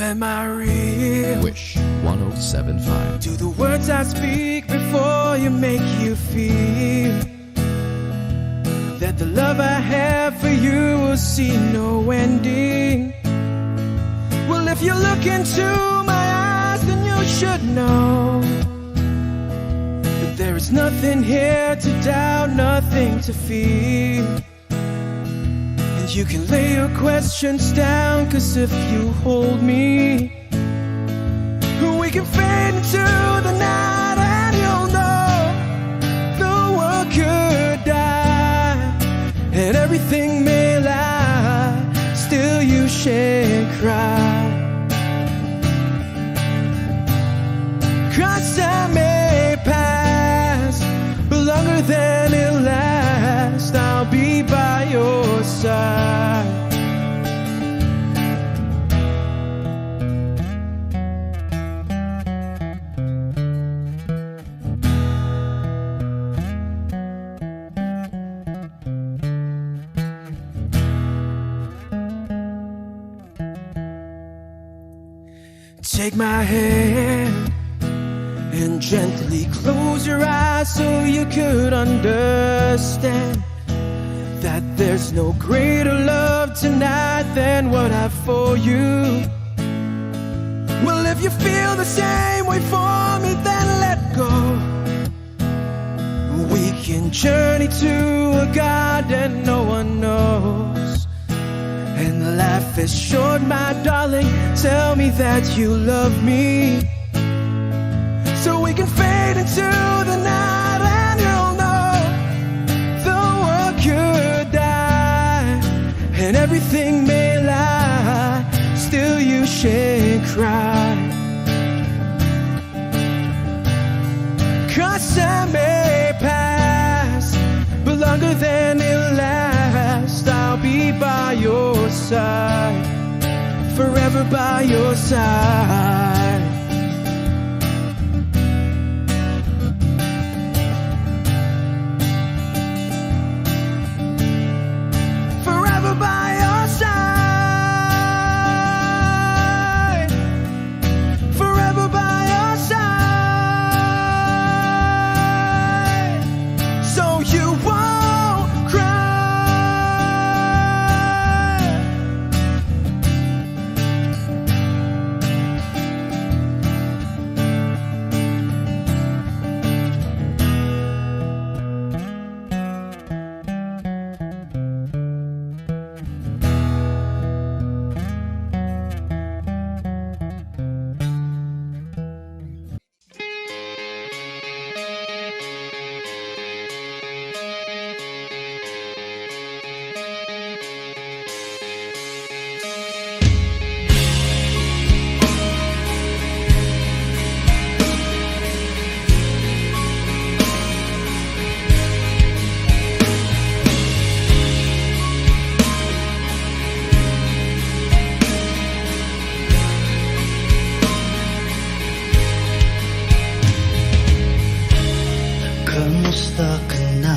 Am I real? Wish 107.5. Do the words I speak before you make you feel that the love I have for you will see no ending? Well, if you look into my eyes, then you should know that there is nothing here to doubt, nothing to fear. And you can lay your questions down, 'cause if you hold me, we can fade into the night, and you'll know the world could die and everything may lie, still you shan't cry. 'Cause time may pass, but longer than it'll last, I'll be by your side. Take my hand and gently close your eyes so you could understand that there's no greater love tonight than what I've for you. Well, if you feel the same way for me, then let go. We can journey to a garden no one knows. And life is short, my darling, tell me that you love me, so we can fade into the night, and you'll know the world could die and everything may lie, still you shan't cry. 'Cause time may pass, but longer than it'll last, I'll be by your side, forever by your side. Forever by your side, forever by your side, so you won't cry. Kamusta ka na?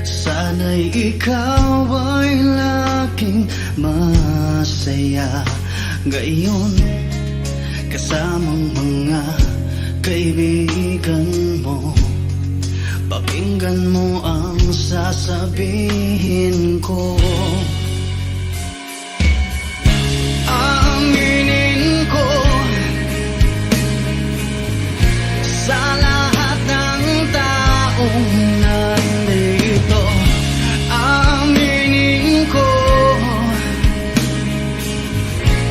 Sana'y ikaw ay laging masaya ngayon, kasamang mga kaibigan mo. Pakinggan mo ang sasabihin ko. Aminin ko sa lahat ng taong nandito, aminin ko,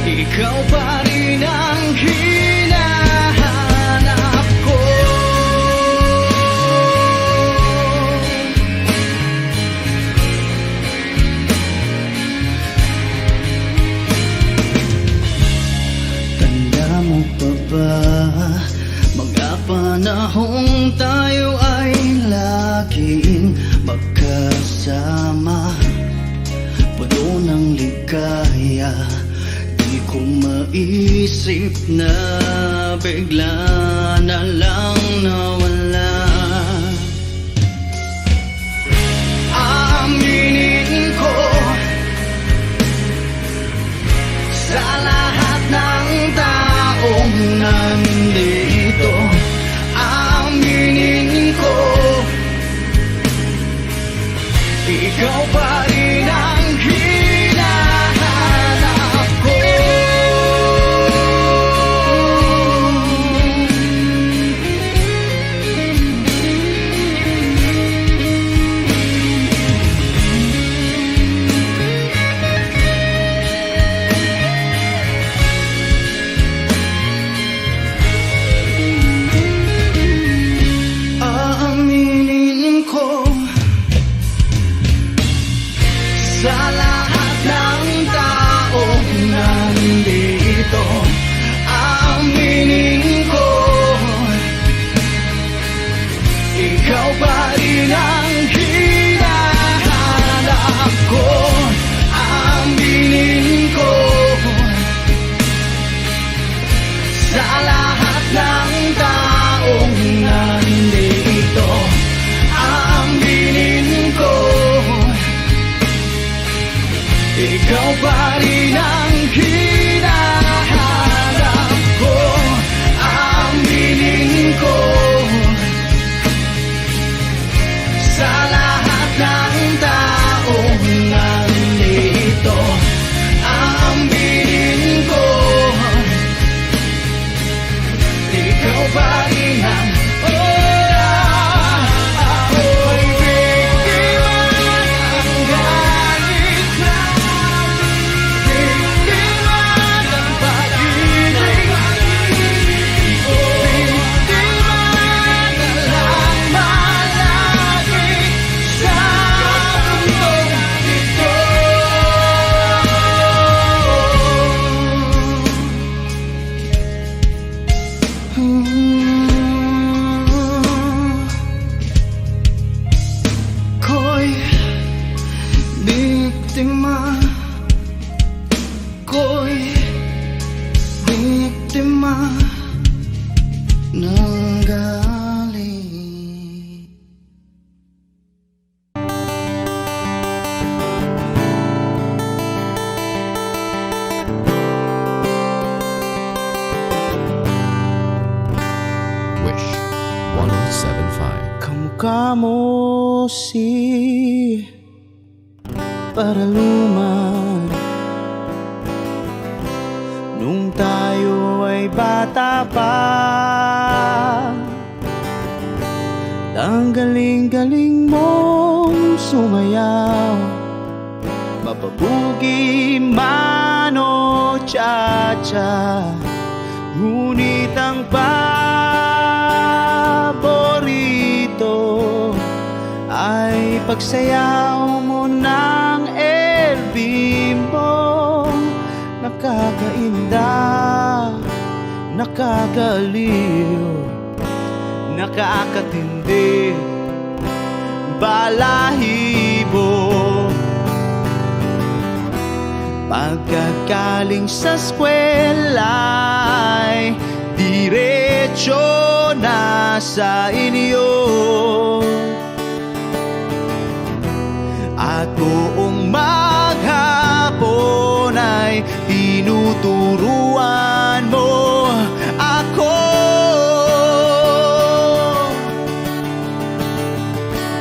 ikaw pa rin ang hinahanap ko. Tanda mo pa ba mga panahong tayo ay laging magkasama, puno ng ligaya? Di ko maisip na bigla na lang nawala. Aminin ko sa lahat na nandito. Aminin ko, ikaw pa rin ang hinahanap ko. Aaminin ko, sa lahat ng taong nandito, aminin ko, ikaw pa rin ang hinahanap ko. Aminin ko, sa lahat ng taong nandito, aminin ko, ikaw pa rin ang hinahanap ko. Aminin ko, sa lahat ng taong nandito, aminin ko, ikaw pa rin ang ako'y biktima ng galit na, biktima ng pag-ibig, biktima na lang malagi sa mundong ito. Ko'y biktima, ko'y biktima ng galit. Wish 1075. Kamukha mo si Paraluman nung tayo ay bata pa. Ang galing-galing mong sumayaw, mapabugi man o cha-cha. Ngunit ang paborito ay pagsayaw mo ng El Bimbo. Nakakainda, nakakaliw, nakakatindi, balahibo. Pagkagaling sa eskwela'y diretso na sa inyo, at buong maghapon ay tinuturuan mo ako.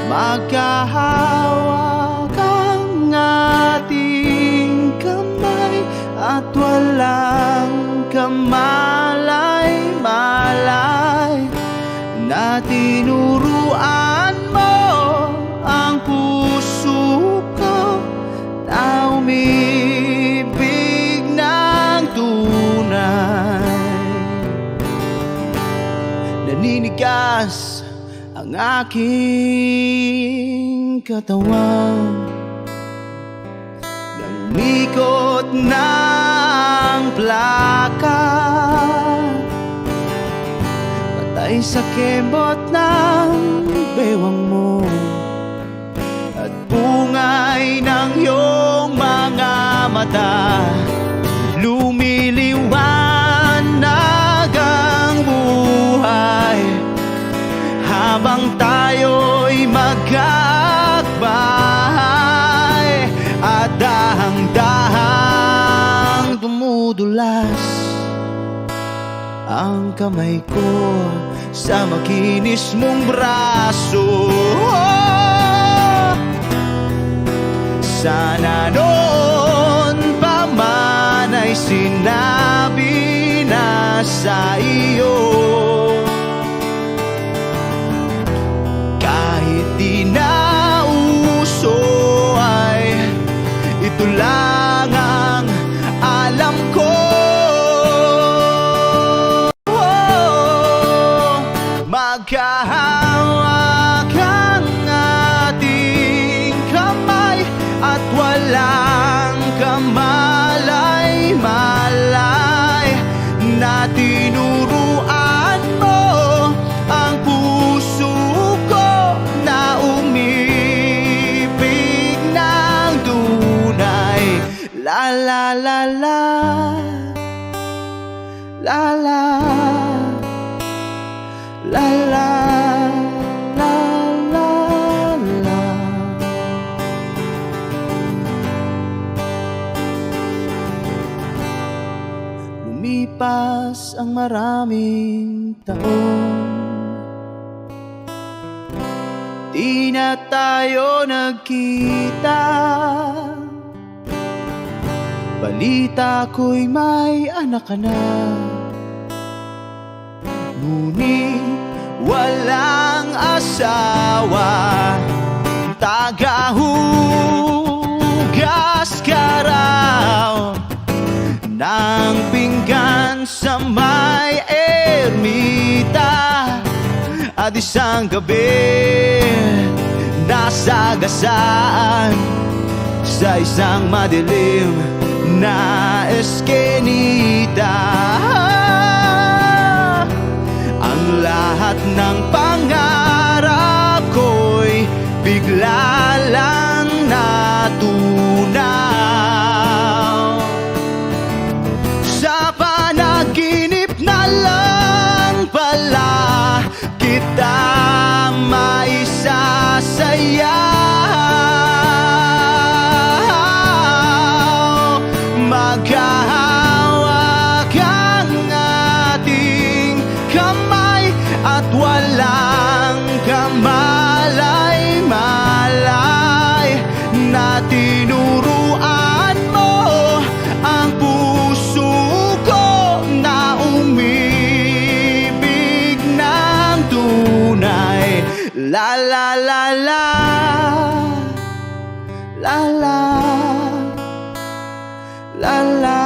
Magkahawak ang ating kamay at walang kamalay-malay, na tinuruan mo ang puso ko na umibig ng tunay. Naninigas ang aking katawan ng mikot ng plaka, patay sa kembot ng bewang mo at bungay ng iyong mga mata. Lumiliwanag ang buhay habang tayo'y magkakbahay, at dahang-dahang dumudulas ang kamay ko sa makinis mong braso. Sana noon pa man ay sinabi na sa iyo, kahit di na uso ay ito lang ang alam ko. Magkahawak ang ating kamay at walang kamalay-malay na tinuruan mo ang puso ko na umibig ng tunay. La la la la, la la, la la, la la, la. Lumipas ang maraming taon, di na tayo nagkita. Balita ko'y may anak ka na, ngunit walang asawa. Tagahugas ka raw ng pinggan sa may ermita, at isang gabi nasagasaan sa isang madilim na eskenita. Ang lahat ng pangarap ko'y bigla lang natunaw. Sa panaginip na lang pala kita maisasayaw. Maghahawak ang ating kamay at walang kamalay-malay na tinuruan mo ang puso ko na umibig ng tunay. La la la la, la la, la la,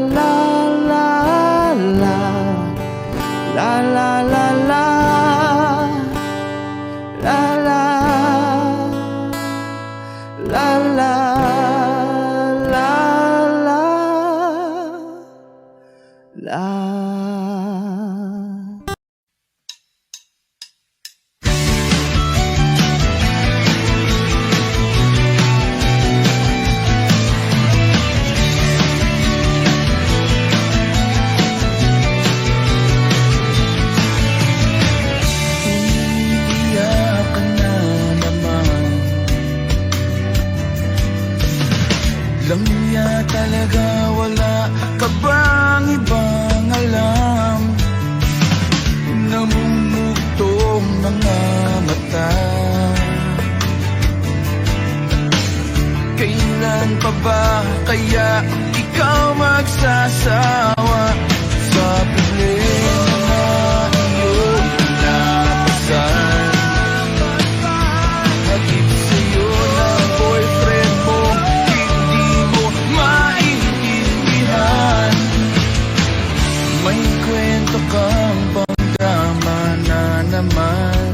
la la, la, la la la la, la la, la la, la la, la. Langya talaga, wala ka bang ibang alam? Namumugtong mga mata. Kailan pa ba kaya ikaw magsasawa sa problema na iyong pinapasan? Hagip sa'yo ng boyfriend mo, may kwento kang pang-drama na naman,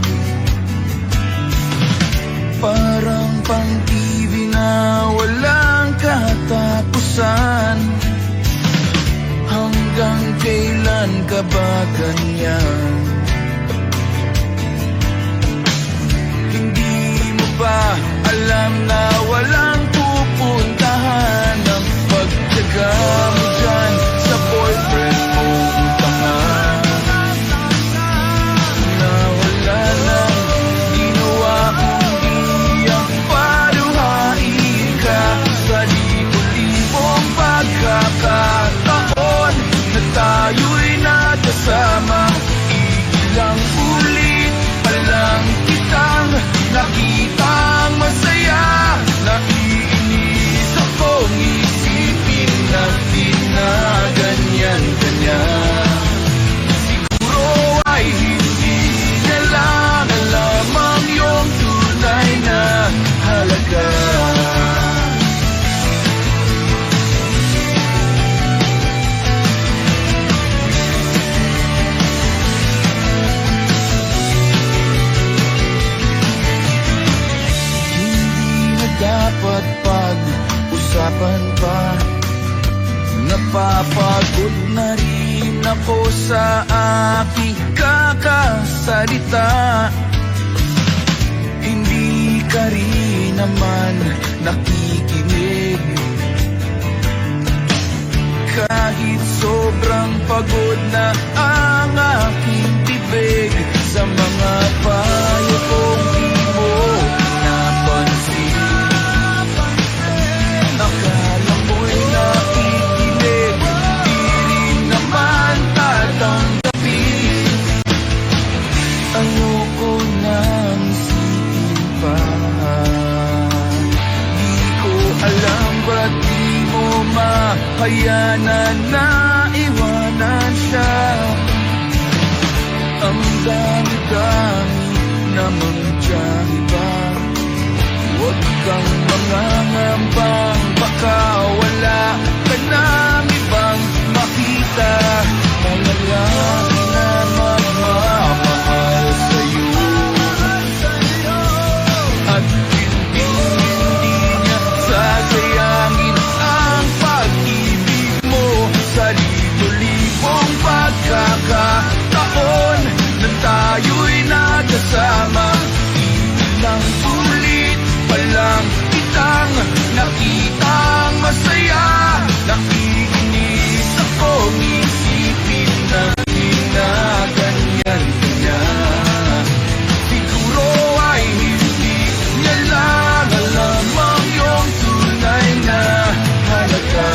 parang pang-TV na walang katapusan. Hanggang kailan ka ba ganyan? Hindi mo ba alam na walang pupuntahan ang pagtyaga mo dyan sa boyfriend mong tanga, na wala nang ginawa kundi ang paluhain ka sa libo-libong pagkakataon na tayo'y na Napapagod na rin ako sa aking kakasalita. Hindi ka rin naman nakikinig. Kahit sobrang pagod na ang aking bibig, sa mga payo kong di mo napansin. Akala mo'y nakikinig, di rin naman tatanggapin. Ayoko nang isipin pa. Di ko alam ba't di mo mahayanan na iwanan siya. Ang dami-dami namang tiyahi ba? Huwag kang mangangambang, baka wala ka nang ibang makita. Malalaki na magmamahal sa'yo, at hindi niya sasayangin ang pag-ibig mo. Sa libo-libong pagkakataon na tayo'y nagkasama, ilang ulit pa lang kitang nakitang masaya. Nakikinis akong isipin na ginaganyan ka niya. Siguro ay hindi niya lang alam ang iyong tunay na halaga.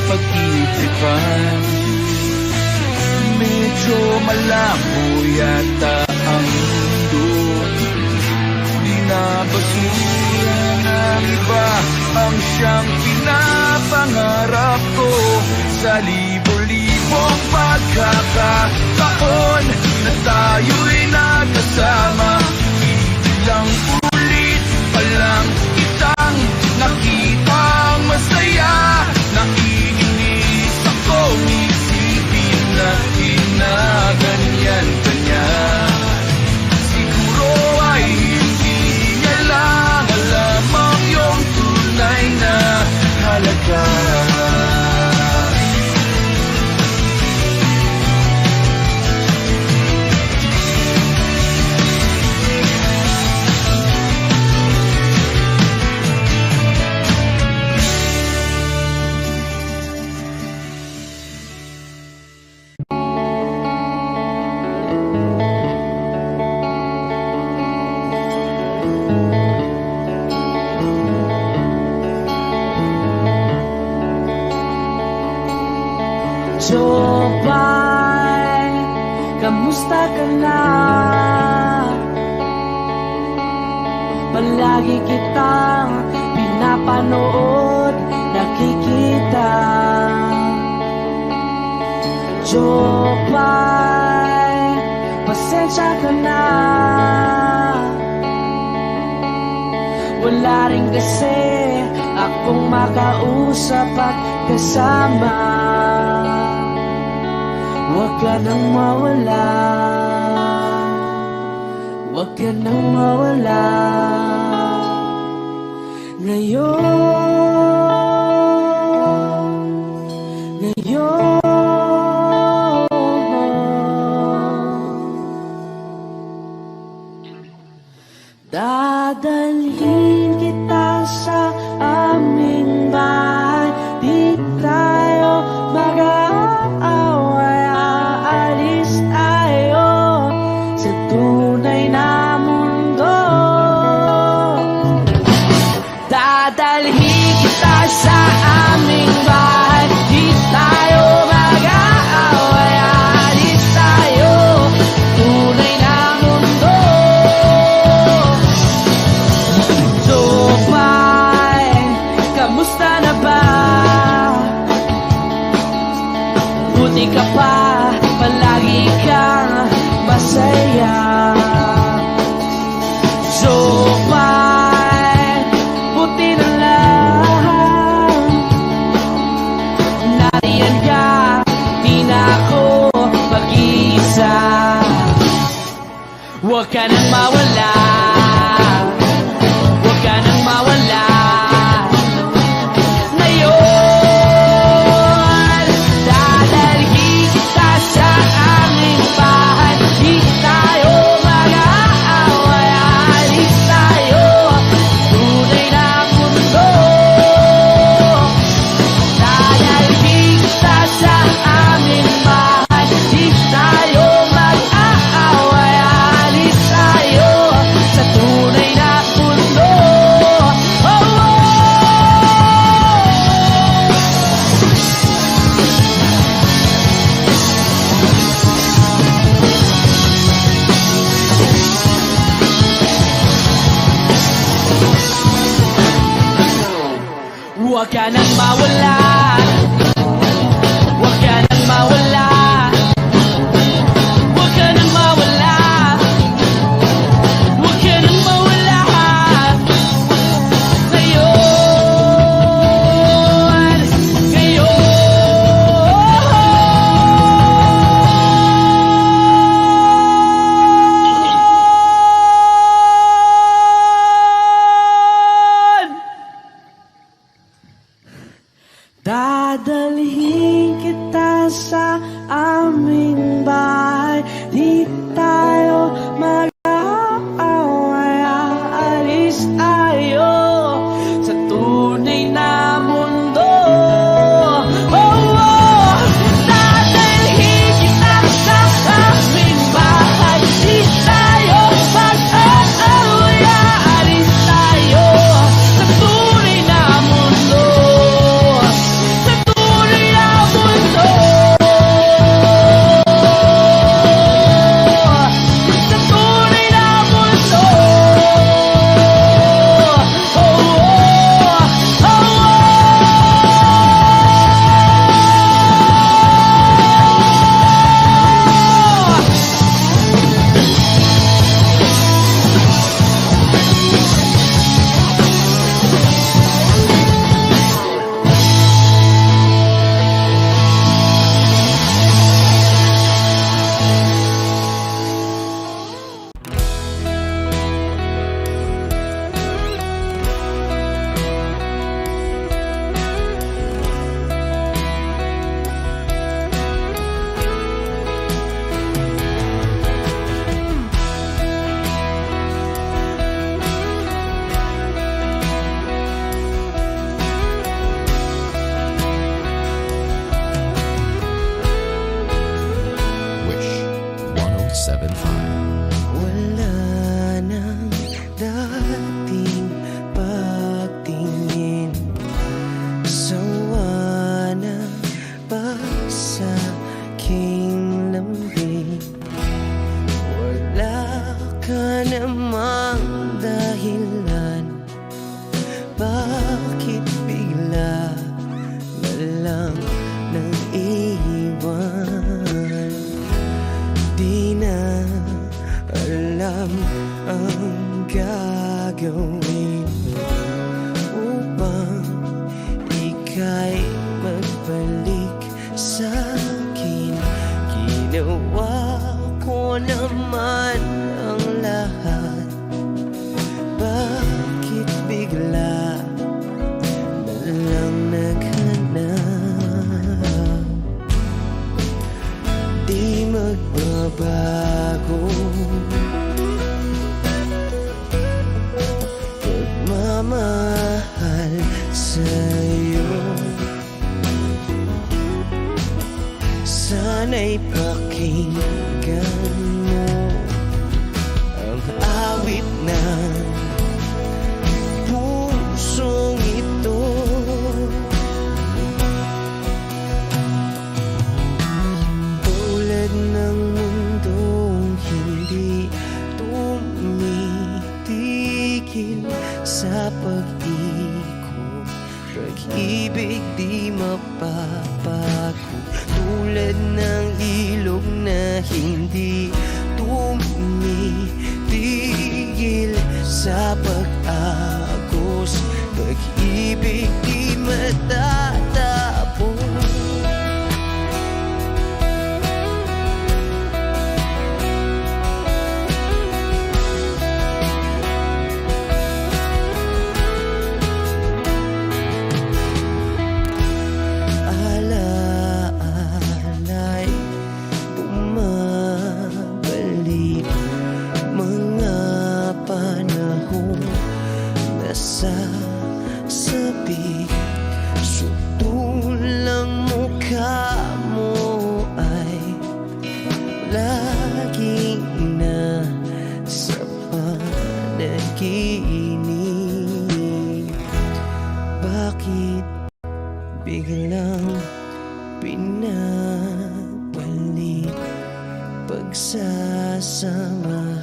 Pag-itripan, medyo malabo yata ang mundo. Di na basura ng iba ang siyang pinapangarap ko. Sa libo-libong pagkakataon na tayo'y nagkasama, ilang ulit pa lang kitang nakitang masaya. Nakikinis akong isipin na ginaganyan ka niya. Siguro ay hindi niya lang alam ang iyong tunay na halaga. Jobay, kamusta ka na? Palagi kitang pinapanood, nakikita. Jobay, pasensya ka na. Wala rin kasi akong makausap at kasama. Huwag ka nang mawala, huwag ka nang mawala. Ngayon dadalhin kita sa aming bahay. Di tayo mag-aaway, aalis tayo sa tunay na mundo. Dadalhin kita sa aming bahay. Di tayo mag-aaway, aalis tayo tunay na mundo. Huwag ka nang mawala, huwag ka nang mawala. Ngayon, dadalhin kita sa aming bahay. Di tayo mag-aaway, alis tayo, tunay na mundo. Dadalhin kita sa aming bahay. Di tayo mag-aaway, alis tayo sa tunay na mundo. Oh, oh. Huwag ka nang mawala, huwag ka nang mawala, huwag ka nang mawala, huwag ka nang mawala. Ngayon, ngayon. Dadalhin kita sa aming bahay. Di tayo mag-aaway, aalis tayo sa tunay na mundo. Oh, oh. Dadalhin kita sa aming bahay. Di tayo mag-aaway, aalis tayo sa tunay na mundo. Sa tunay na mundo. Sa tunay na mundo. Oh, oh, oh, oh. Wish 1075. Wala nang dating pagtingin, sawa na ba sa aking lambing? Wala ka namang dahilan, bakit bigla na lang nang iwan? Di na alam ang gagawin upang ika'y magbalik sa'kin. Ginawa ko naman ang lahat, bakit bigla na lang naghanap? Di magbabago pagmamahal sa'yo. Sana'y pakinggan mo ang awit ng pusong ito. Tulad ng mundong hindi tumitigil sa pag-ikot, pag-ibig di mapapago. Tulad ng ilog na hindi tumitigil sa pag-agos, pag-ibig di matatapos.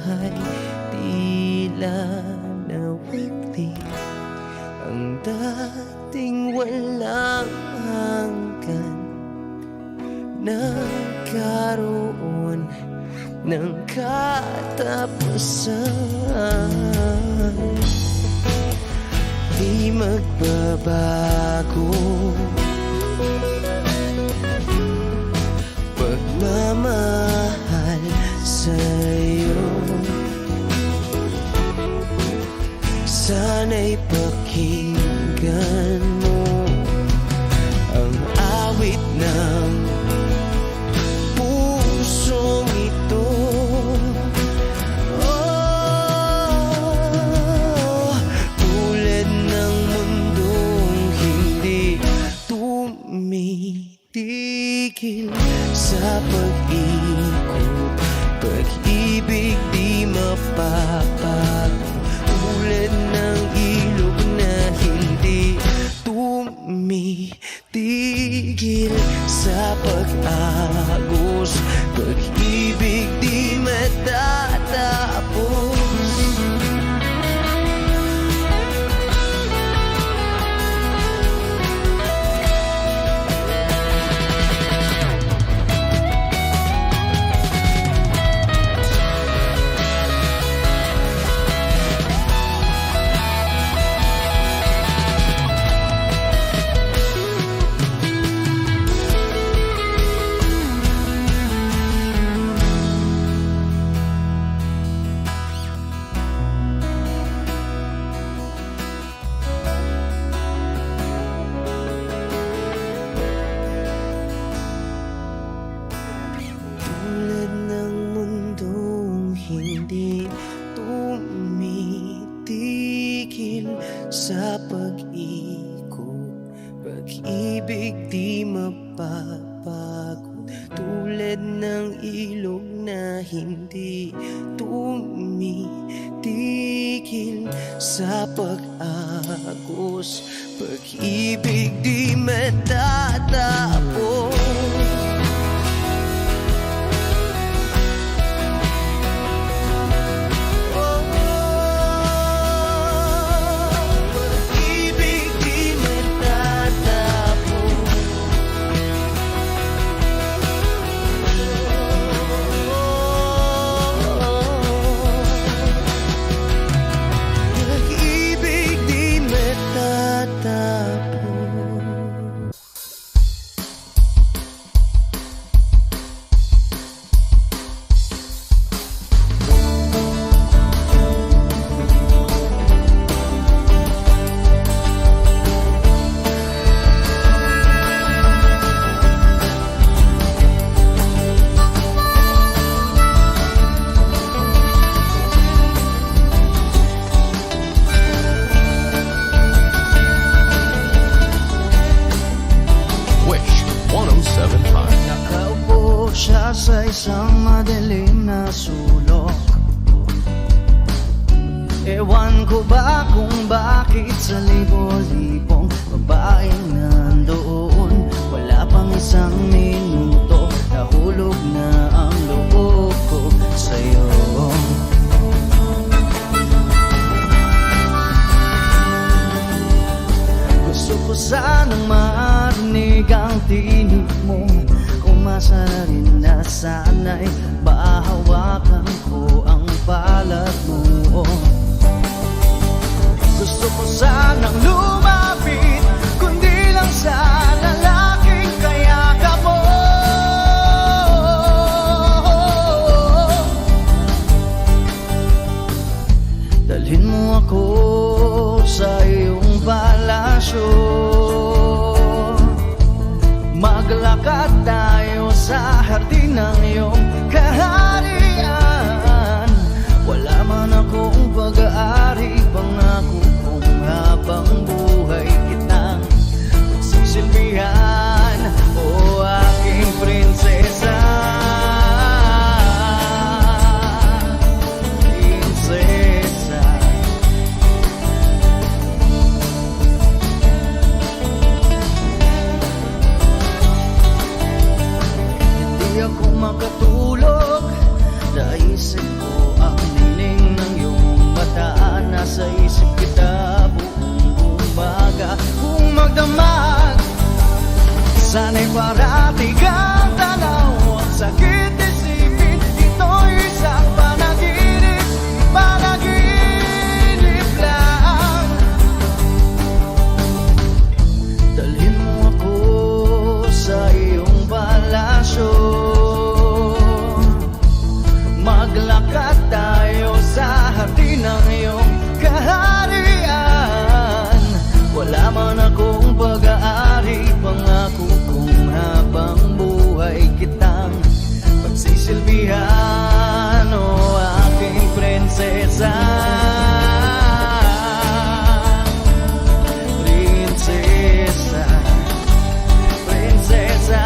ay tila nawagli. Ang dating walang hanggan, nagkaroon ng katapusan. Di magbabago pagmamahal sa'yo. Sana'y pakinggan mo ang awit ng pusong ito. Oh, tulad ng mundong hindi tumitigil sa pag-ikot, pag-ibig di mapapago. Tulad ng ilog na hindi tumitigil sa pag-agos, pag-ibig di matatapos. Tulad ng mundong hindi tumitigil sa pag-ikot, pag-ibig di mapapagod. Tulad ng ilog na hindi tumitigil sa pag-agos, pag-ibig di matatapos. Wish 1075. Nakaupo siya sa isang madilim na sulok. Ewan ko ba kung bakit sa libo-libong babaeng nandoon, wala pang isang minuto, nahulog na ang loob ko sa'yo. Gusto ko sanang marinig ang tinig mo, umasa na rin na sana'y mahawakan ko ang balat mo. Gusto ko sanang lumapit, kundi lang sa lalaking kayakap mo. Dalhin mo ako sa iyong palasyo, maglakad tayo sa hardin ng iyong kaharian. Maglakad tayo sa hardin ng iyong kaharian. Wala man akong pag-aari, pangako kong habang buhay kitang pagsisilbihan. O aking prinsesa, prinsesa, prinsesa,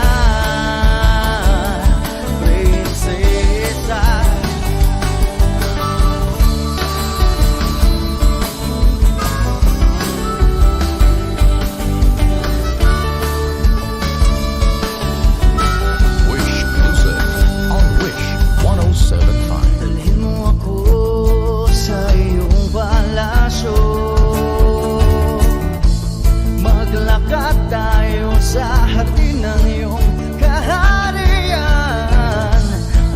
prinsesa. Wish Music on Wish 1075. Dalhin mo ako sa iyong palasyo. Maglakad tayo sa hardin ng iyong kaharian.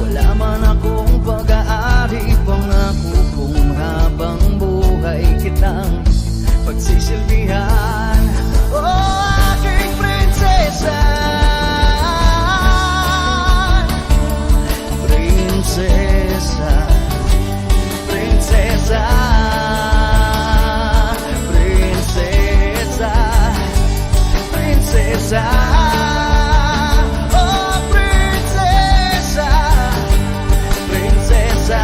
Wala man akong pag-aari, pangako kong habang buhay kitang pagsisilbihan. O aking prinsesa, prinsesa, prinsesa, prinsesa, prinsesa. Oh, prinsesa, prinsesa.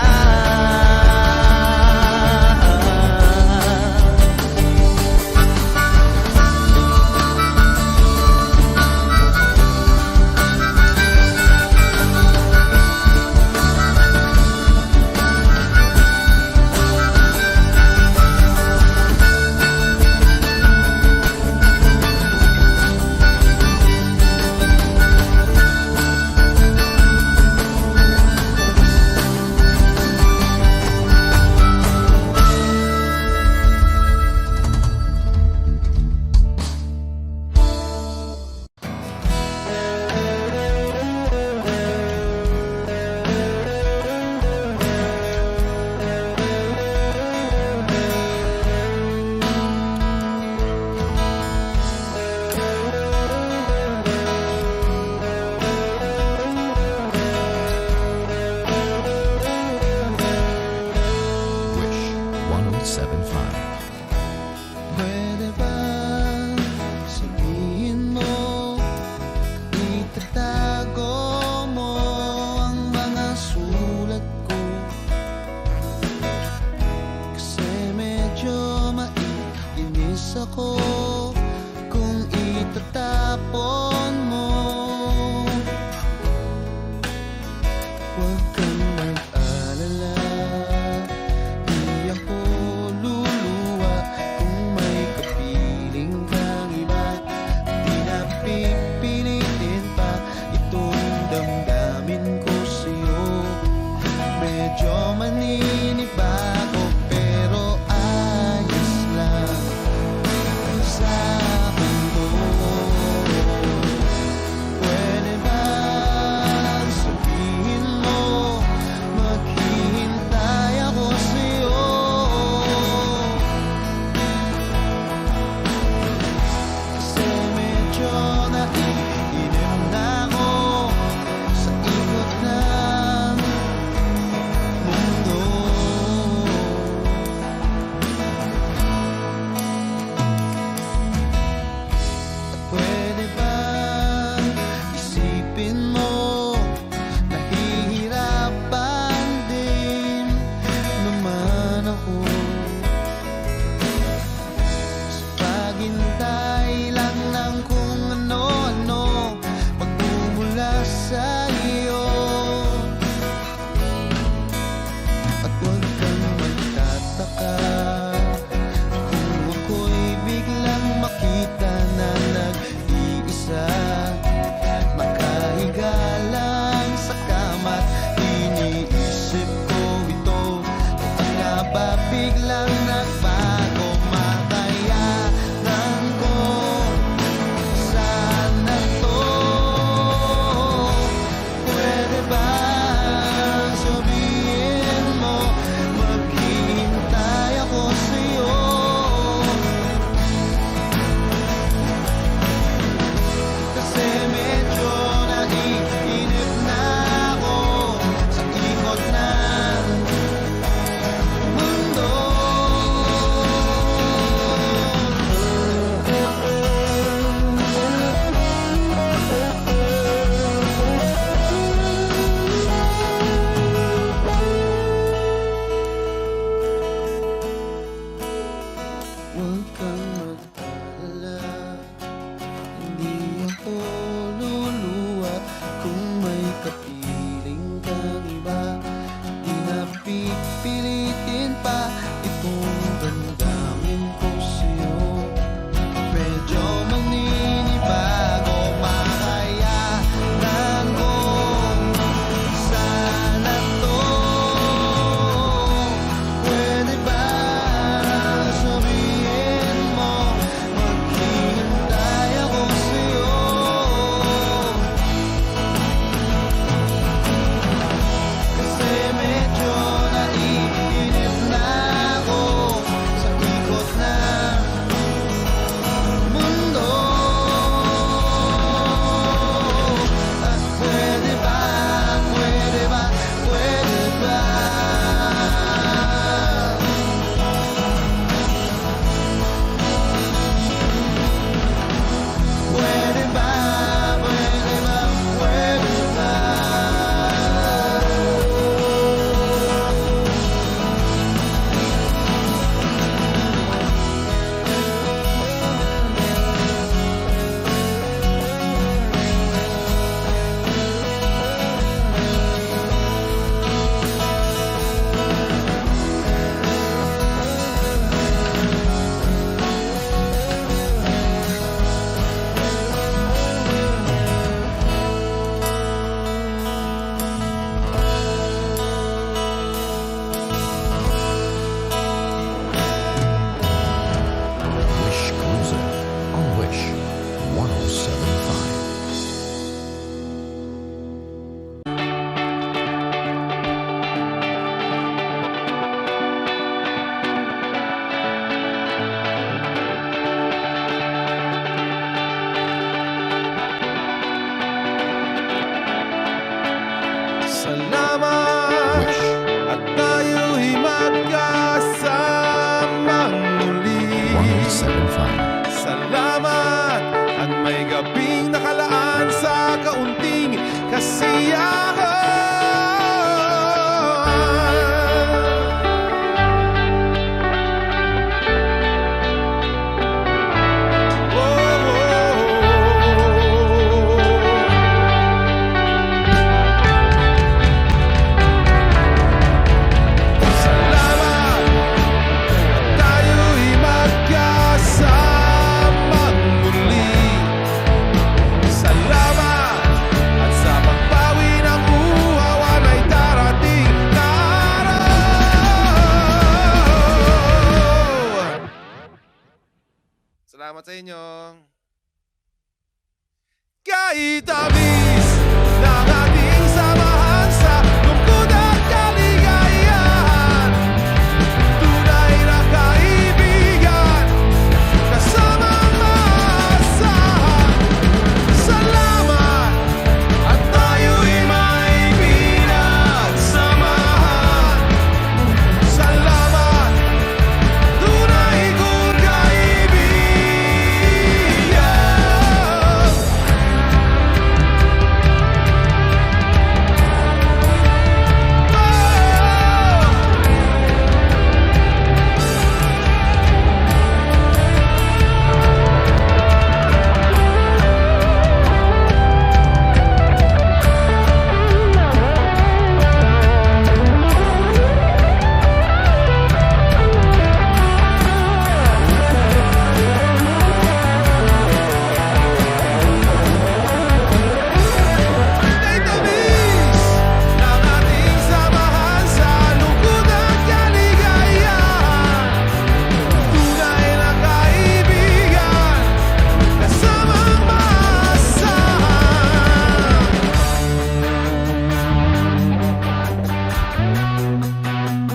Wish 1075. Pwede ba sabihin mo, itatago mo ang mga sulat ko? Kasi medyo maiinis ako kung itatapon mo. Huwag kang mag-alala, di ako luluwa kung may kapiling kang iba. Di na pipilitin pa itong damdamin ko sa'yo. Medyo maninibago pero ayos lang sa mundo. Pwede ba sabihin mo, maghihintay ako sa'yo? Kasi medyo naiinim na ako sa ikot ng mundo. At pwede ba isipin mo, nahihirapan din naman ako sa paghintay lang ng kung ano-ano magmumula sa iyo. At huwag kang magtataka kung ako'y biglang makita na nag-iisa, nakahiga lang sa kama't iniisip ko ito. At nga ba biglang nagbago, makayanan ko sana to? Pwede ba sabihin mo, maghihintay ako sa'yo? Kasi medyo naiinip na ako sa ikot ng Salamat at may gabing nakalaan sa kaunting kasiyahan. Salamat sa inyo. Kahit tamis ng ating samahan sa lungkot at kaligayahan, tunay na kaibigan, kasamang maasahan. Salamat at tayo'y may pinagsamahan. Salamat, tunay kong kaibigan.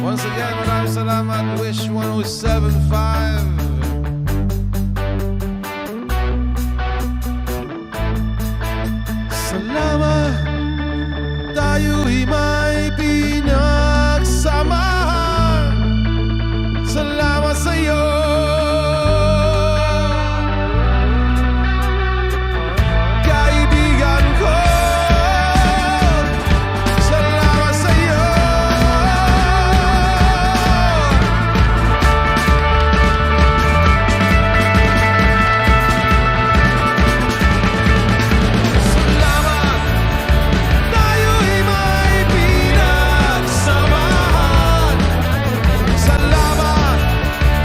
Once again, maraming salamat. Wish 1075. Salamat, tayo'y may pinagsamahan. Salamat sa'yo. Kaibigan ko, salamat sa'yo. Salamat, tayo'y may pinagsamahan. Salamat,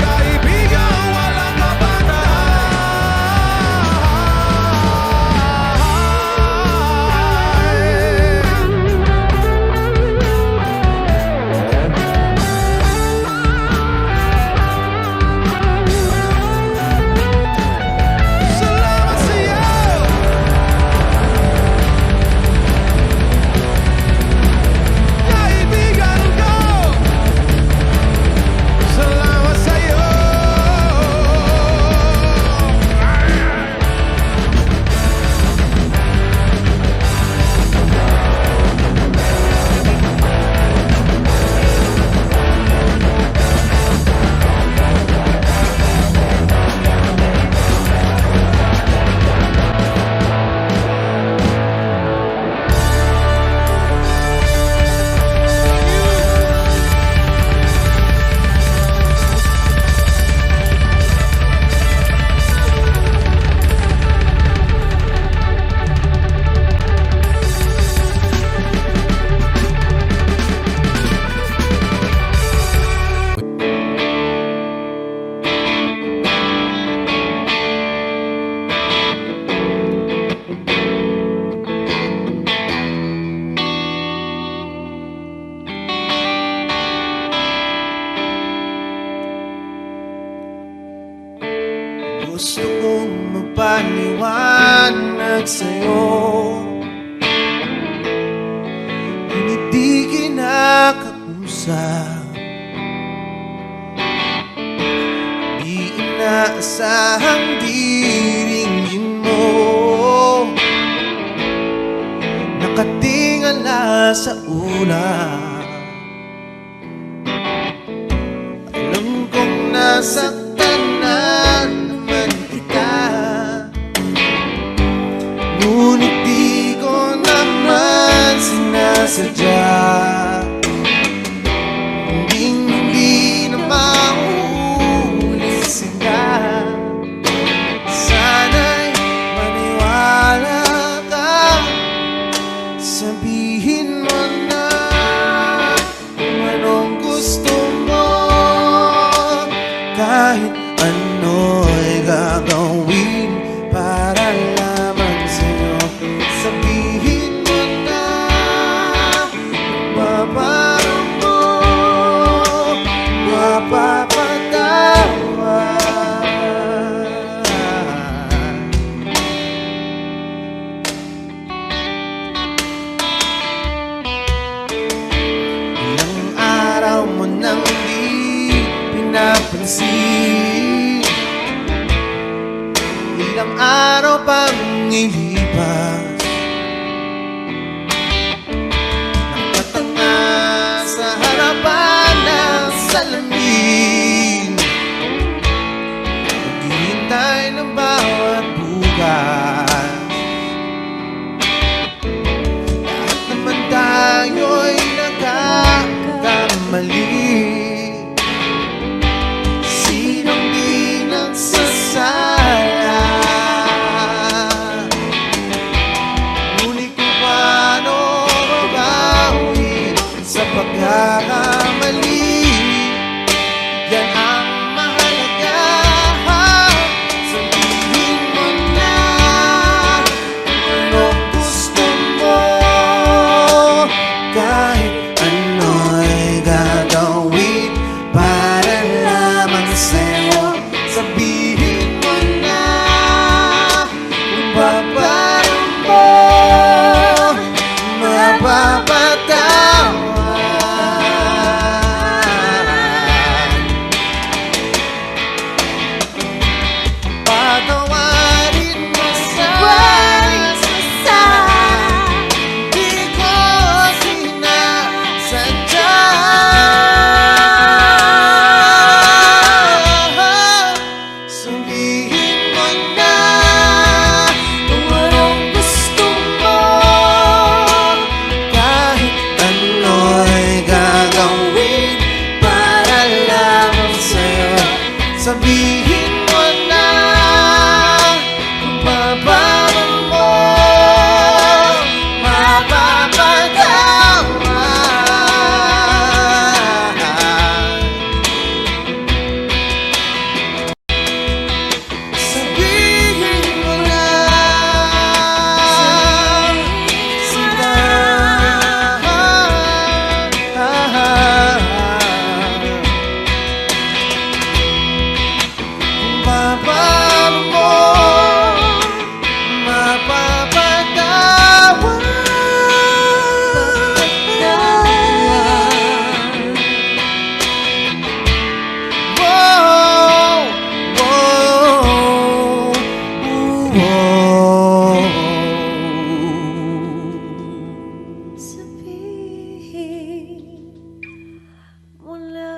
kaibigan, walang salamat sa'yo. Kaibigan ko, salamat sa'yo. Gusto kong magpaliwanag sa'yo, hindi kinakausap, di inaasahang diringgin mo, nakatingala sa ulap. Alam kong nasaktan na Kahit ano'y gagawin para lamang sa'yo. Sabihin mo na mababago mo, mapapatawa. Ilang araw mo nang di pinapansin, ilang araw pang ilipas, nakatanga sa harapan ng salamin, naghihintay ng bawat bukas. Lahat naman tayo'y nagkakamali. Sinong di nagsasala? Ngunit kung paano mabawi sa pagkakamali, yan ang mahalaga. Sabihin mo na kung anong gusto mo, kahit ano'y gagawin para lamang sa'yo. Sabihin mo na kung paano mo mapapatawan. Patawarin mo sa di ko sinasadya. Sabihin mo na kung anong gusto mo, kahit ano'y gagawin para lamang sa'yo. Sabihin mo na kung paano mo mapapatawa. Sabihin mo na sila. Kung paano mo mapapatawan. Whoa, whoa, whoa. Sabihin mo na.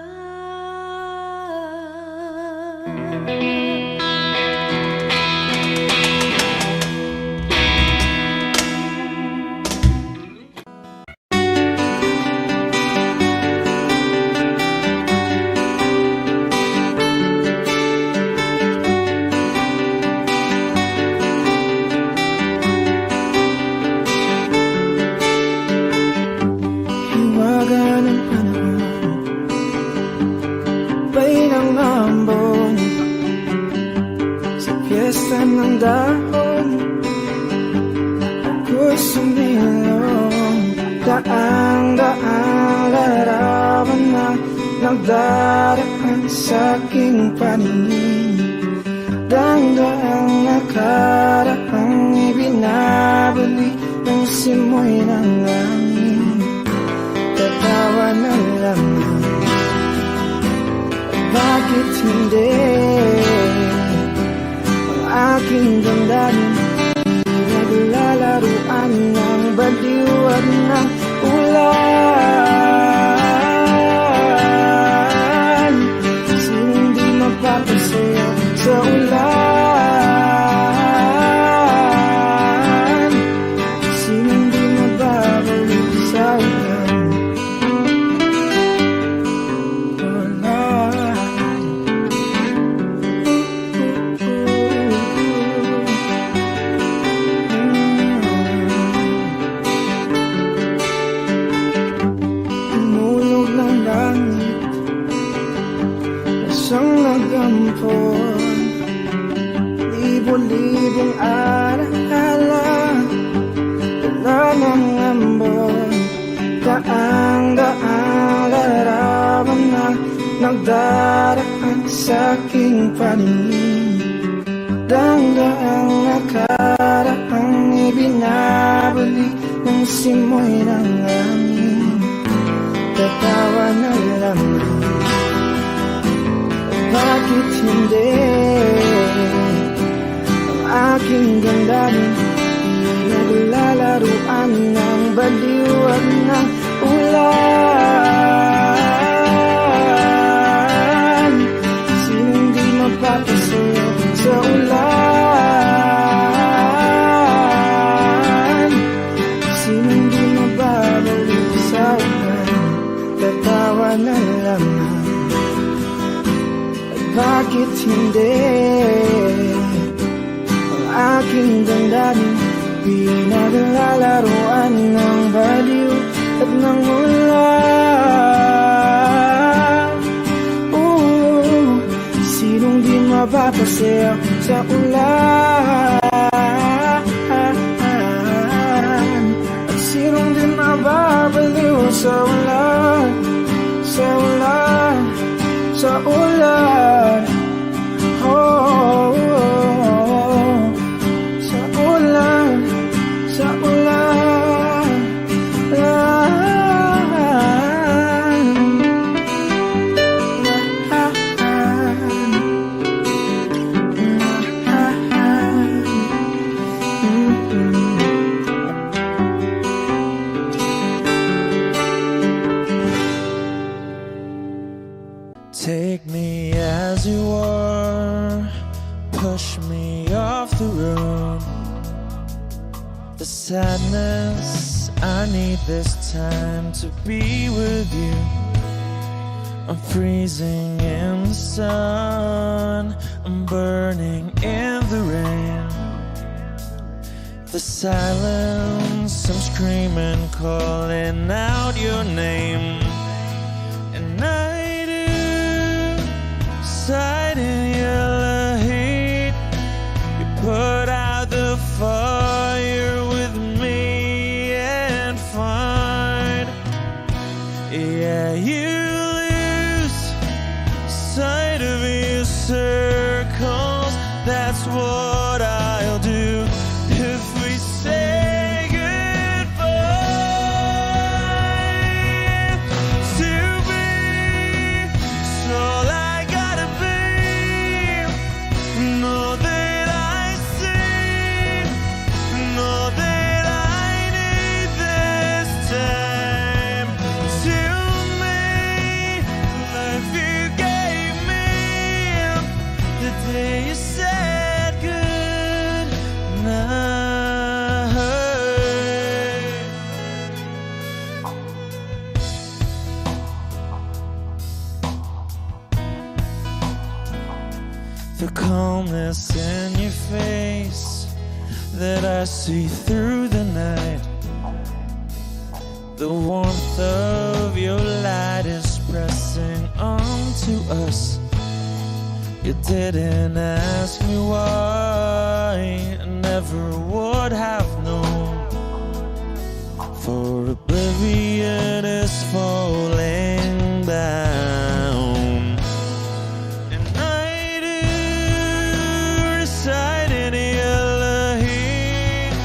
Hiwaga ng panahon, bay ng ambon, sa piyesta ng dahon, ako'y sumilong. Daang-daang larawan na nagdaraan sa aking paningin. Daang-daang nakaraang ibinabali ng simoy ng langit. Tatawa na lang, bakit hindi? Ang aking damdamin naglalaruan ng baliw at ng ulan. Sinong di magpapasaya sa ulan? Sinong di magbabalik sa ulan? Wala. ampon. Libo-libong alaala, dala ng ambon. Daang-daang larawan na nagdaraan sa aking paningin. Daang-daang nakaraang ibinabalik ng simoy ng hangin. Tatawa na lamang, bakit hindi? Ang aking damdamin naglalaruan ng baliw at ng ulan. Sinong di mapapasaya sa ulan? Sinong di mababalik sa ulan? Tatawa na lamang, bakit hindi? Ang aking damdamin pinaglalaruan ng baliw at ng ulan. Sinong di mapapasayaw sa ulan? At sinong di mababaliw sa ulan? Sa ulan, sa ulan. Oh, sa ulan, sa ulan. Take me as you are, push me off the road. The sadness, I need this time to be with you. I'm freezing in the sun, I'm burning in the rain. The silence, I'm screaming, calling out your name. And I do sight in your heat. You put out the fire with me and find, yeah, you lose sight of your circles. That's what I'll do if we say goodbye. To be, it's all I gotta be. Know that I see, know that I need this time. To me, life you gave me the day you said good night. The calmness in your face that I see through the night. The warmth of your light is pressing onto us. You didn't ask me why, I never would have known. For oblivion is falling down. And I do recite in your heat.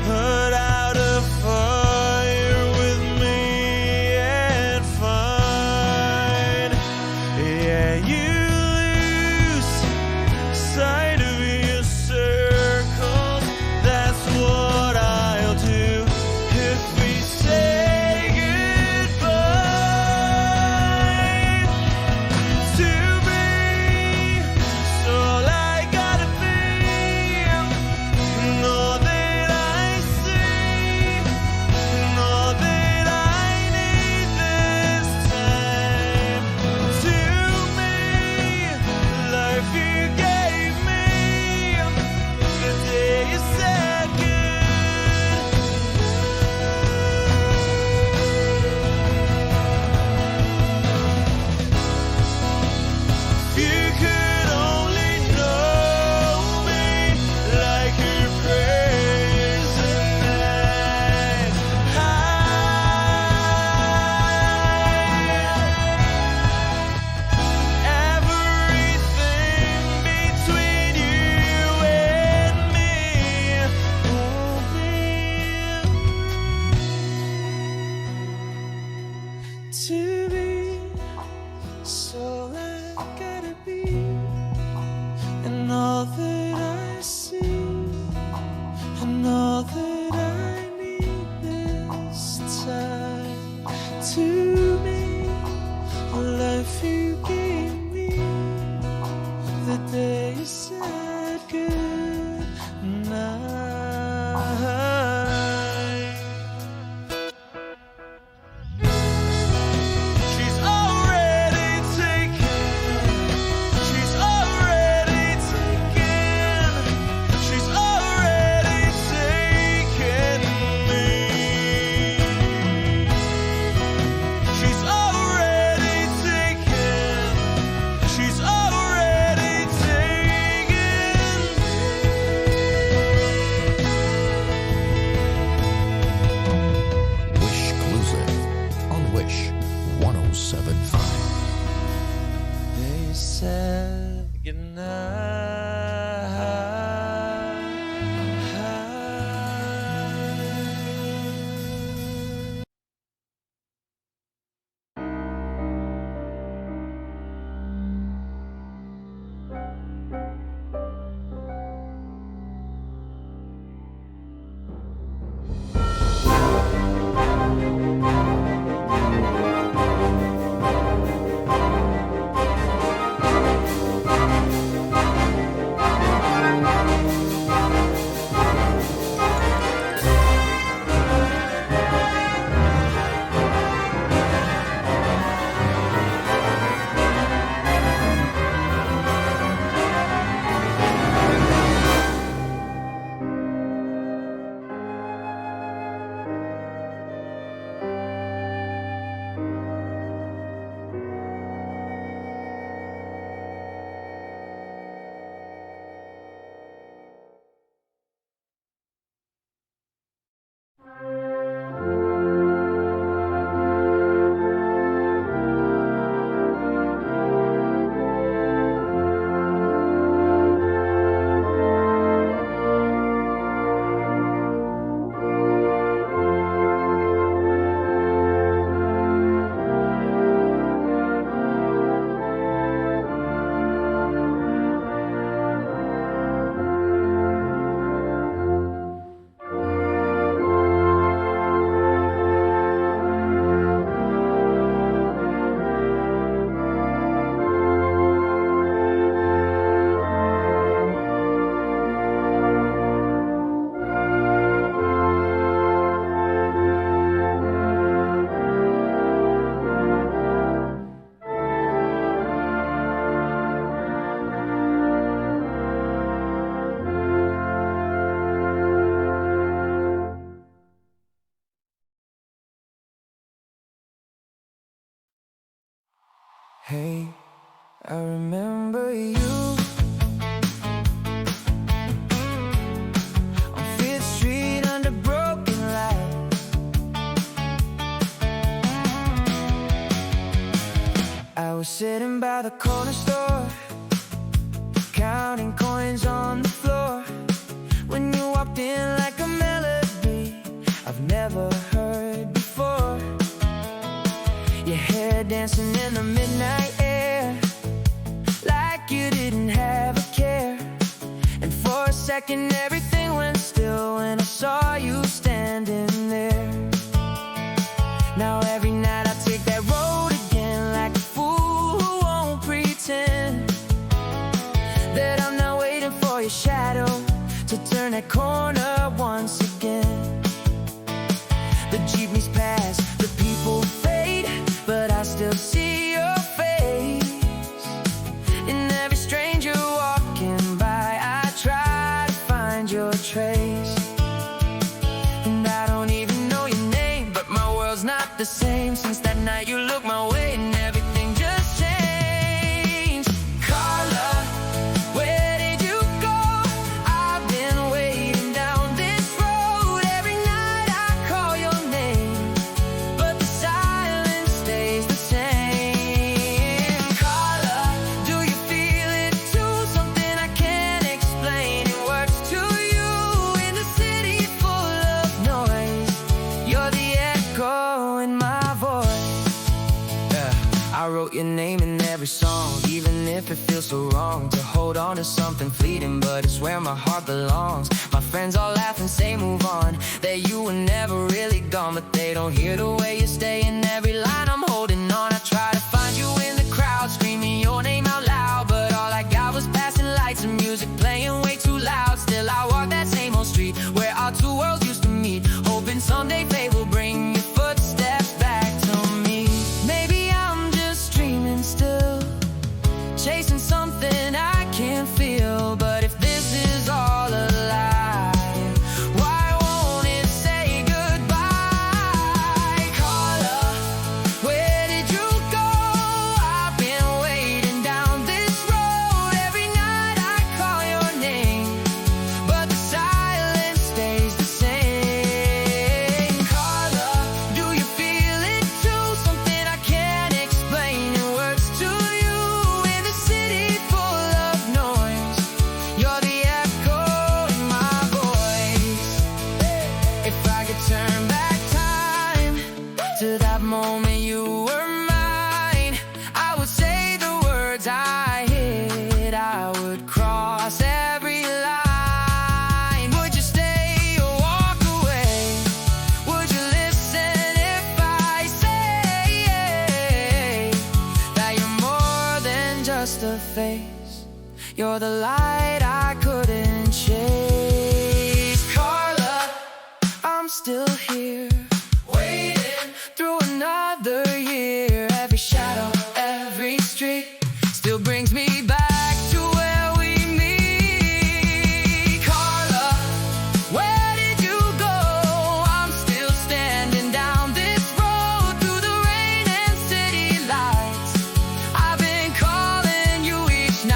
Put out a fire with me and find, yeah, you lose sight of your circles. That's what I'll do if we say goodbye. So I gotta be in all that I see, and all that I need this time to me. The life you gave me the day you said good night. She's already taken. She's already taken. She's already taken me. She's already taken. She's already taken Wish Exclusive on Wish 1075. They said goodnight. Hey, I remember you on 5th Street under broken lights. I was sitting by the corner store, counting coins on the floor, when you walked in like a melody I've never heard before. Your hair dancing in the midnight air, like you didn't have a care. And for a second everything went still when I saw you standing there. Now every night I take that road again, like a fool who won't pretend that I'm not waiting for your shadow to turn that corner once again. The jeepneys pass, the people fade, but I still see your face in every stranger walking by. I try to find your every song, even if it feels so wrong to hold on to something fleeting, but it's where my heart belongs. My friends all laugh and say move on, that you were never really gone, but they don't hear the way you stay in every line. I'm holding on. I try to find you in the crowd, screaming your name out loud, but all I got was passing lights and music playing way too loud. Still I walk that same old street where our two worlds used to meet, hoping someday fate will bring your footsteps back to me. Maybe I'm just dreaming still, chasing something I can't feel. But if this is all a lie, why won't it say goodbye? Carla, where did you go? I've been waiting down this road. Every night I call your name, but the silence stays the same. Carla, do you feel it too? Something I can't explain in words to you. In the city full of noise, you're the echo in my voice. If I could turn back time to that moment you were mine, I would say the words I hid. I would cross every line. Would you stay or walk away? Would you listen if I say that you're more than just a face? You're the light I couldn't chase. Carla, I'm still here, waiting through another year. Every shadow, every street still brings me back to where we meet. Carla, where did you go? I'm still standing down this road through the rain and city lights. I've been calling you each night.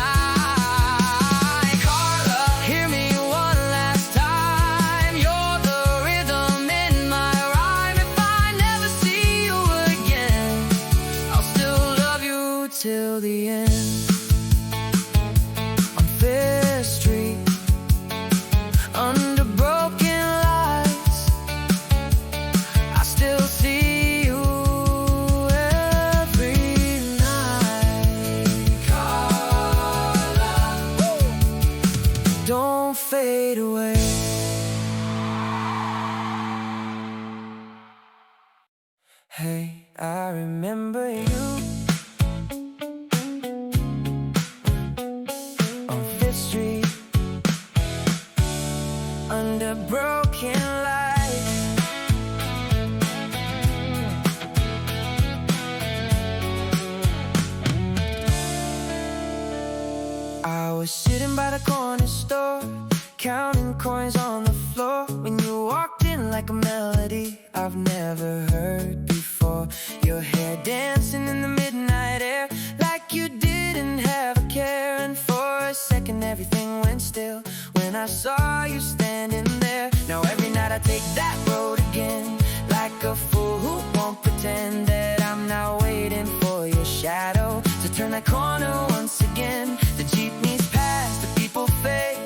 Carla, hear me one last time. You're the rhythm in my rhyme. If I never see you again, I'll still love you till the end. On Fifth Street, under broken lights, I still see you every night. Carla, don't fade away. Hey, I remember you on Fifth Street, under broken lights. I was sitting by the corner store, counting coins on the floor, when you walked in like a melody I've never heard before. Your hair dancing in the midnight air, like you didn't have a care. And for a second everything went still when I saw you standing there. Now every night I take that road again, like a fool who won't pretend that I'm not waiting for your shadow to turn that corner once again. The jeepneys pass, the people fade,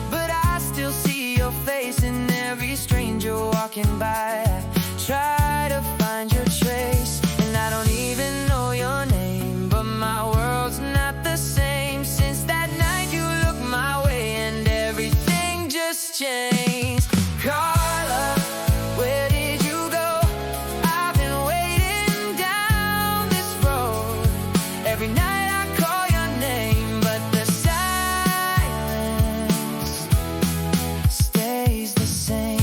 but I still see your face in every stranger walking by. I try to find your trace, and I don't even know your name, but my world's not the same since that night you looked my way and everything just changed. Carla, where did you go? I've been waiting down this road. Every night I call your name, but the silence stays the same.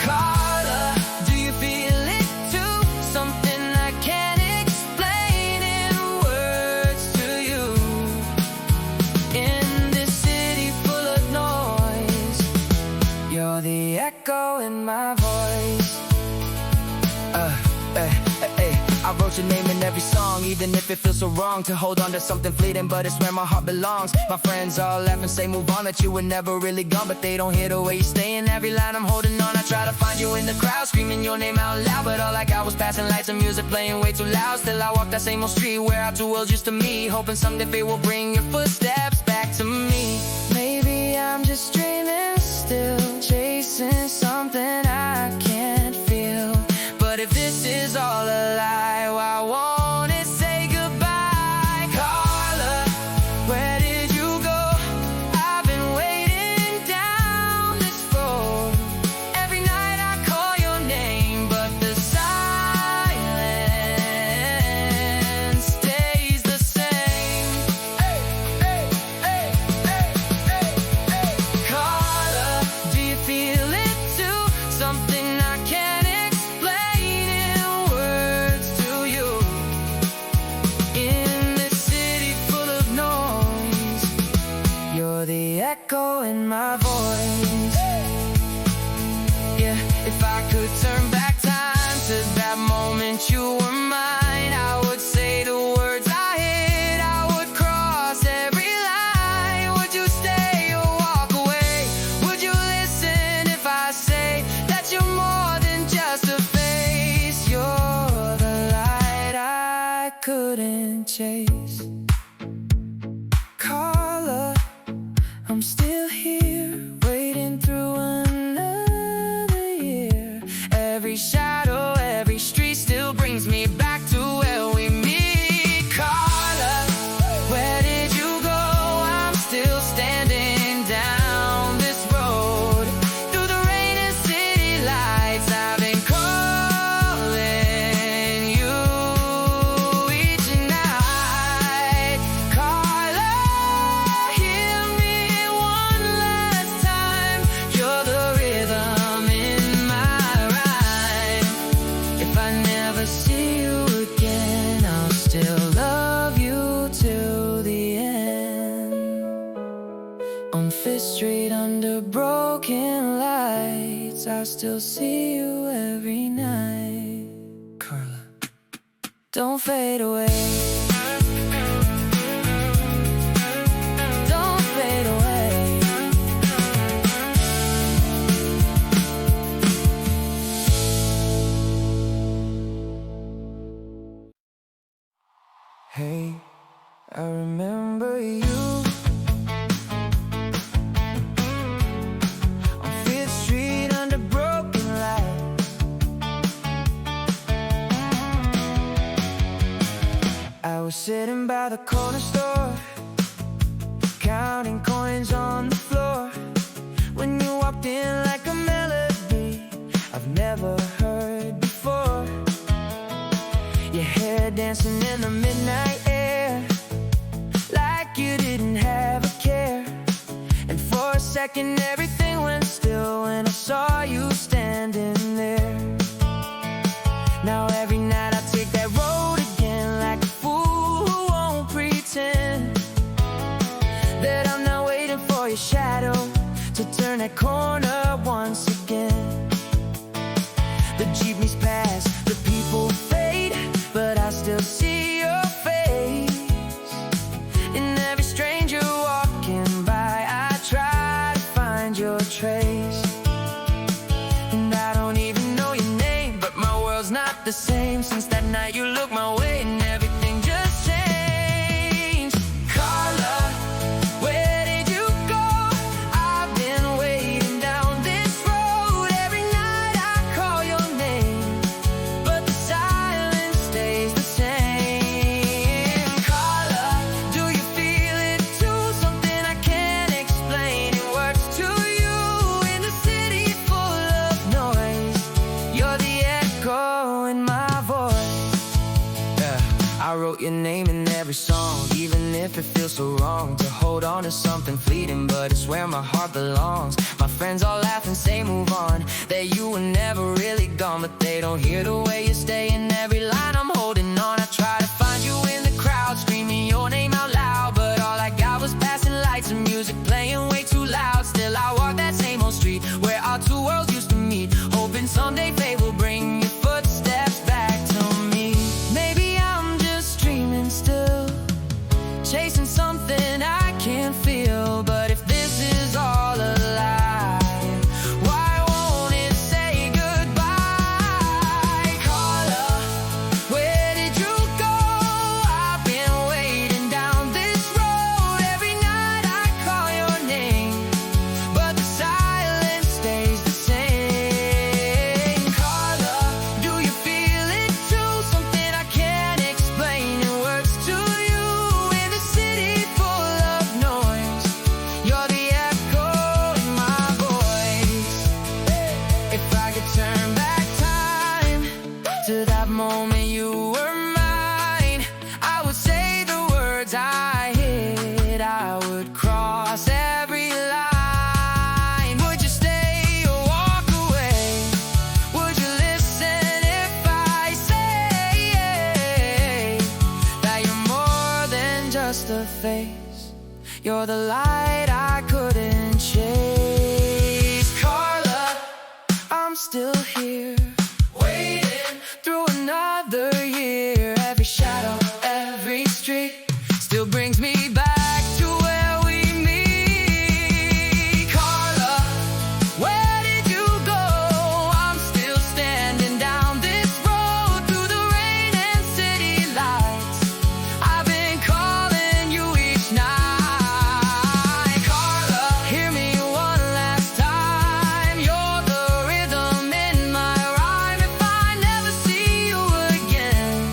Carla, do you feel it too? Something I can't explain in words to you. In this city full of noise, you're the echo in my voice. I wrote your name in every song, even if it feels so wrong to hold on to something fleeting, but it's where my heart belongs. My friends all laugh and say move on, that you were never really gone, but they don't hear the way you stay in every line. I'm holding on. I try to find you in the crowd, screaming your name out loud, but all I got was passing lights and music playing way too loud. Still I walk that same old street where our two worlds used to meet, hoping someday fate will bring your footsteps back to me. Maybe I'm just dreaming still, chasing something I can't feel. But if this is all all a lie, why won't it say goodbye? Carla, where did you go? I've been waiting down this road. Every night I call your name, but the silence stays the same. Hey, hey, hey, hey, hey, hey. Carla, do you feel it too? Something I can't explain in words to you. In this city full of noise, you're the echo in my voice. Yeah, if I could turn back time to that moment you were mine, I would say the words I hid, I would cross every line. Would you stay or walk away? Would you listen if I say that you're more than just a face? You're the light I couldn't chase. Carla, I'm still here, waiting through another year. Every shadow, every street still brings me back to where we meet. Carla, where did you go? I'm still standing down this road. Through the rain and city lights, I've been calling you each night. Carla, hear me one last time. You're the rhythm in my rhyme. If I never see you again, I'll still love you till the end. On Fifth Street under broken lights, I still see you every night. Carla, don't fade away. Don't fade away. Hey, I remember you on Fifth Street under broken lights. I was sitting by the corner store, counting coins on the floor, when you walked in like a melody I've never heard before. Your hair dancing in the midnight air, like you didn't have a care. And for a second everything went still when I saw you standing there. Now every night I take that road again, like a fool who won't pretend that I'm not waiting for your shadow to turn that corner once again. The jeepneys pass, the people fade, but I still see your face. In every stranger walking by, I try to find your trace. And I don't even know your name, but my world's not the same since that night you looked my way and everything just changed. Carla, where did you go? I've been waiting down this road. Every night I call your name, but the silence stays the same. Carla, do you feel it too? Something I can't explain in words to you. In the city full of noise, you're the echo in my voice. Yeah, I wrote your name in every song, even if it feels so wrong to hold on to something fleeting, but it's where my heart belongs. My friends all laugh and say move on, that you were never really gone, but they don't hear the way you stay in every line I'm holding on. I try to find you in the crowd, screaming your name out loud, but all I got was passing lights and music playing way too loud. Still I walk that same old street where our two worlds used to meet, hoping someday fate will bring your footsteps back to me. Maybe I'm just dreaming still, chasing something I can't feel. But if this is all a lie, why won't it say goodbye? Carla, to that moment you were mine, I would say the words I hid, I would cross every line. Would you stay or walk away? Would you listen if I say that you're more than just a face? You're the light I couldn't chase. Carla, I'm still here, waiting through another year. Every shadow, every street still brings me back to where we meet. Carla, where did you go? I'm still standing down this road through the rain and city lights. I've been calling you each night. Carla, hear me one last time. You're the rhythm in my rhyme. If I never see you again,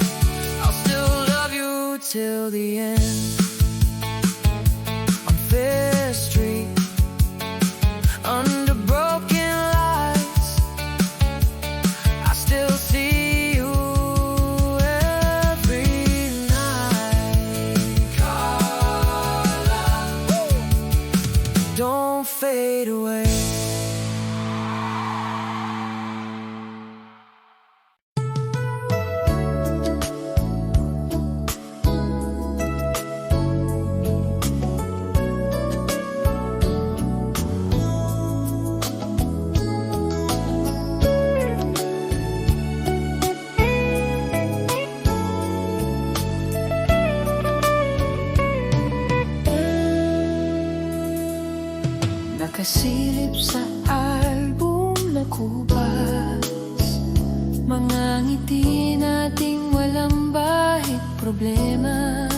I'll still love you till the end. On Fifth Street, under broken lights, I still see you every night. Carla, don't fade away. Nakasilip sa album na kubas, mga ngiti nating walang bahid problema.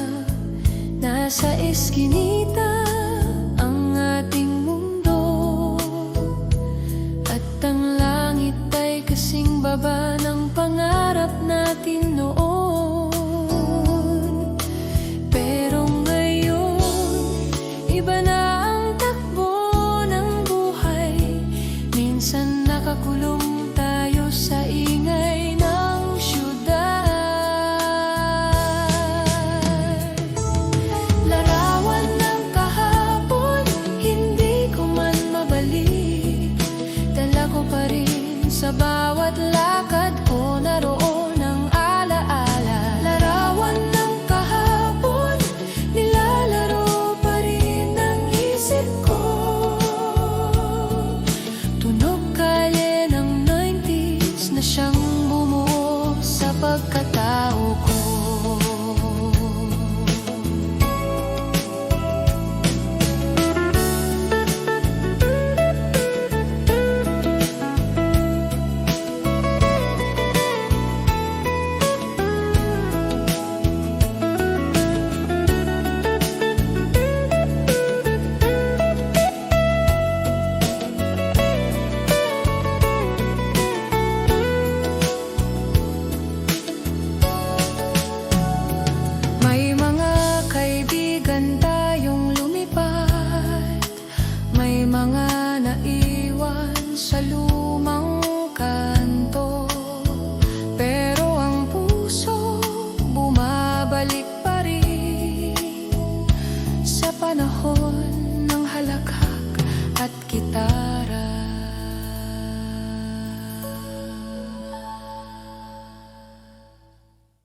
Nasa eskinita ang ating mundo, at ang langit ay kasing baba ng pangarap natin noon. Pero ngayon, iba na ang takbo ng buhay. Minsan nakakulong tayo sa ingay ng syudad. Larawan ng kahapon, hindi ko man mabalik. Dala ko pa rin sa bawat lakad ko, naroon ang alaala. Larawan ng kahapon, nilalaro pa rin ang isip ko. Tunog kalye ng 90s na siyang bumuo sa pagkatao ko. May mga kaibigan tayong lumipat, may mga naiwan sa lumang kanto. Pero ang puso bumabalik pa rin sa panahon ng halakhak at gitara.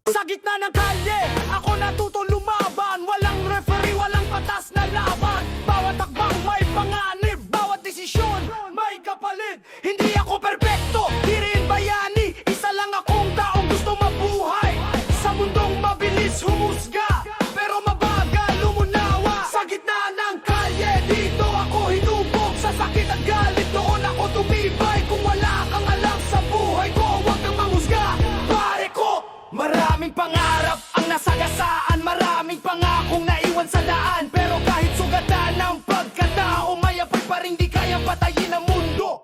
Sa gitna ng kalye, ako natuto lumaban. Walang referee, walang patas na laban. Bawat takbang may panganib, bawat desisyon may kapalit. Hindi ako perpekto, di rin bayani. Isa lang akong taong gusto mabuhay sa mundong mabilis humusga, pero mabagal lumunawa. Sa gitna ng kalye, dito ako hinubog sa sakit at galit. Doon ako tumibay. Kung wala kang alam sa buhay ko, huwag kang manghusga. Pare ko, maraming pangarap ang nasagasaan, maraming pangakong naiwan sa daan. Pero kahit sugatan ng pagkatao, may apoy pa rin di kayang patayin ang mundo.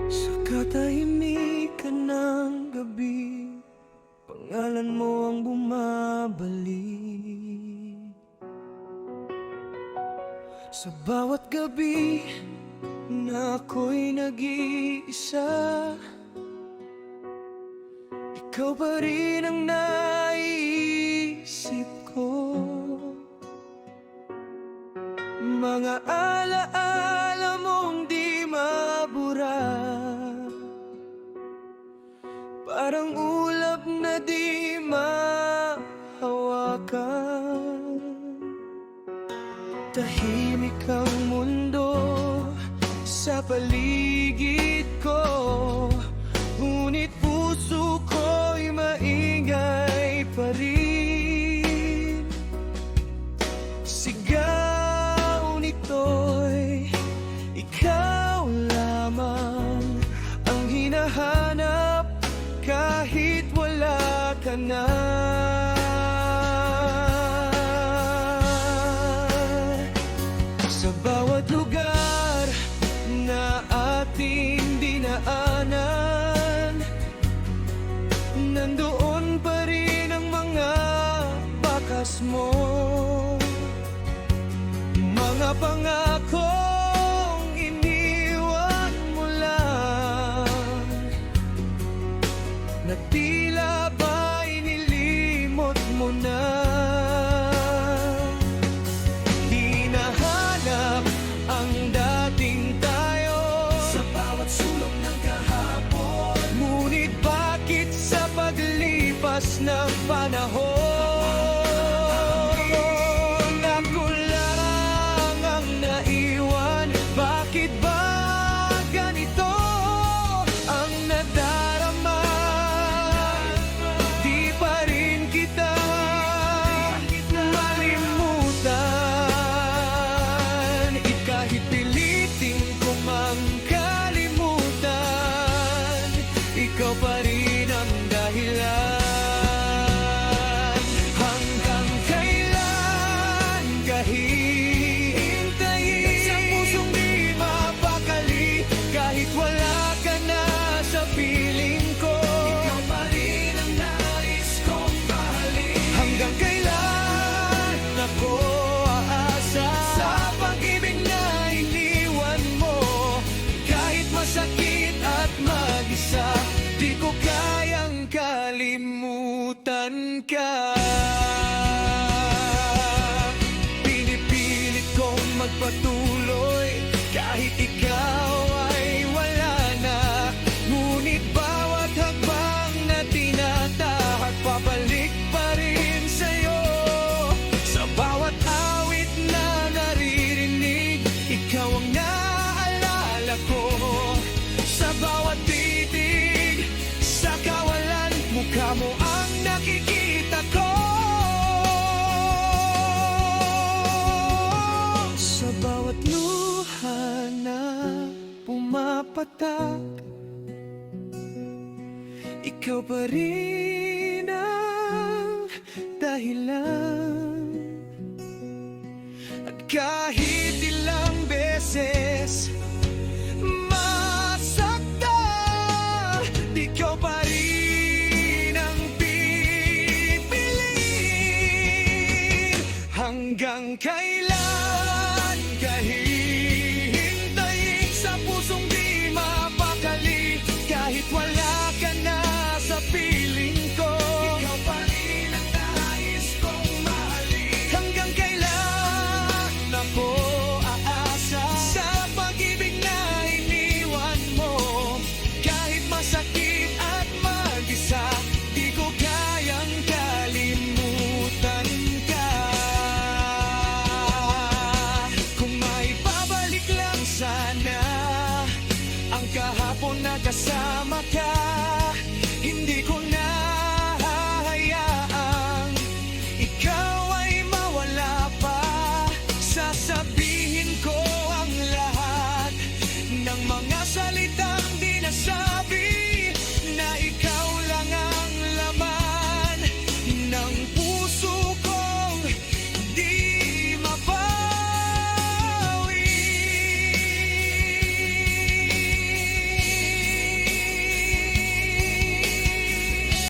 Sa katahimikan gabi, pangalan mo ang bumabalik. Sa bawat gabi na ako'y nag-iisa, ikaw pa rin ang naiisip ko. Mga alaala mong di mabura, parang ulap na di mahawakan. Tahimik ang mundo sa paligid ko, ngunit puso ko'y maingay pa rin. Sigaw nito'y ikaw lamang ang hinahanap kahit wala ka na. Sa bawat lugar na ating dinaanan, nandoon pa rin ang mga bakas mo, mga pangakong iniwan mo lang, na tila ba inilimot mo na. Hinahanap ang dating tayo sa bawat sulok ng kahapon, ngunit bakit sa paglipas ng panahon, ako lang ang naiwan? Bakit ba ganito ang nadarama? Di pa rin kita malimutan, kahit pilitin ko mang kalimutan, ikaw pa rin ang dahilan. Hanggang kailan ka hihintayin sa pusong di mapakali, kahit wala ka na sa piling ko, ikaw pa rin ang nais kong mahalin. Hanggang kailan ako aasa sa pag-ibig na iniwan mo, kahit masakit at mag-isa, di ko kayang kalimutan ka. Pinipilit kong magpatuloy kahit ikaw ay wala na, ngunit bawat hakbang na tinatahak, pabalik pa rin sa'yo. Sa bawat awit na naririnig, ikaw ang naaalala ko. Sa bawat titig, sa kawalan, mukha mo ang nakikita ko. Sa bawat luha na pumapatak, ikaw pa rin ang dahilan. At kahit ilang beses masakta, ikaw pa rin ang pipiliin. Hanggang kailan ka hihintayin sa pusong di mapakali, kahit wala ka na sa piling